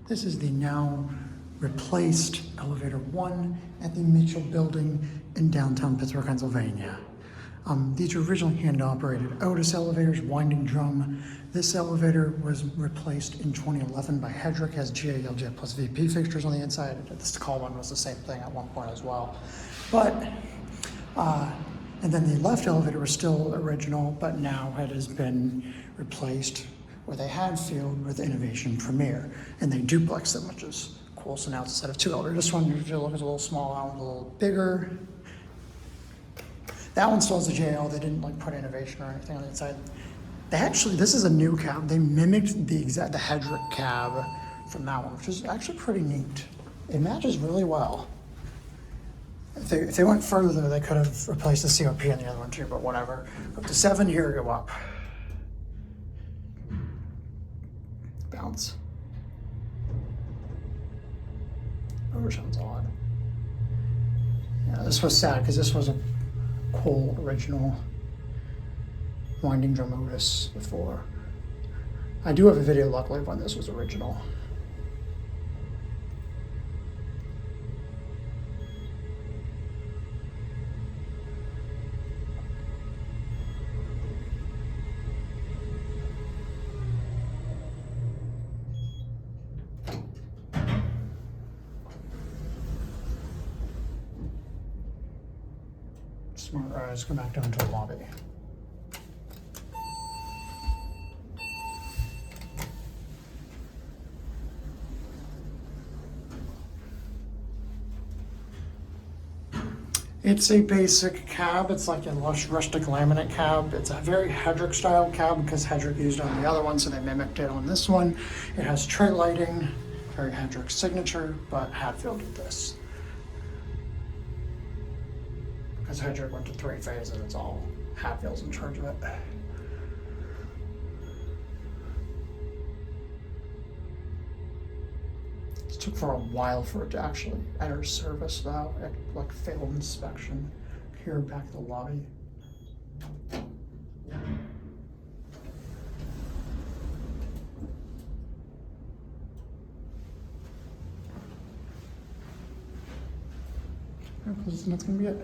This is the now replaced elevator 1 at the Mitchell Building in downtown Pittsburgh, Pennsylvania. These are originally hand-operated Otis elevators, winding drum. This elevator was replaced in 2011 by Headrick, has GAL Jet plus VP fixtures on the inside. This call one was the same thing at one point as well. And then the left elevator was still original, but now it has been replaced with a Hadfield with Innovation Premier, and they duplexed them, which is cool. So now it's a set of two elevators. This one usually looks a little small, that one's a little bigger. That one still has a JL. They didn't like put Innovation or anything on the inside. They actually, this is a new cab. They mimicked the Headrick cab from that one, which is actually pretty neat. It matches really well. If they went further, they could have replaced the COP on the other one too, but whatever. Up to 7, here we go up. Bounce. Oh, sounds odd. Yeah, this was sad because this was a cool original winding drum Otis before. I do have a video, luckily, when this was original. Smart, let's go back down to the lobby. It's a basic cab. It's like a lush rustic laminate cab. It's a very Headrick style cab because Headrick used it on the other one, so they mimicked it on this one. It has tray lighting, very Headrick signature, but Hadfield did this. Because Headrick went to 3 phases, it's all Hadfield's in charge of it. It took for a while for it to actually enter service though. It like failed inspection. Here back at the lobby. And that's gonna be it.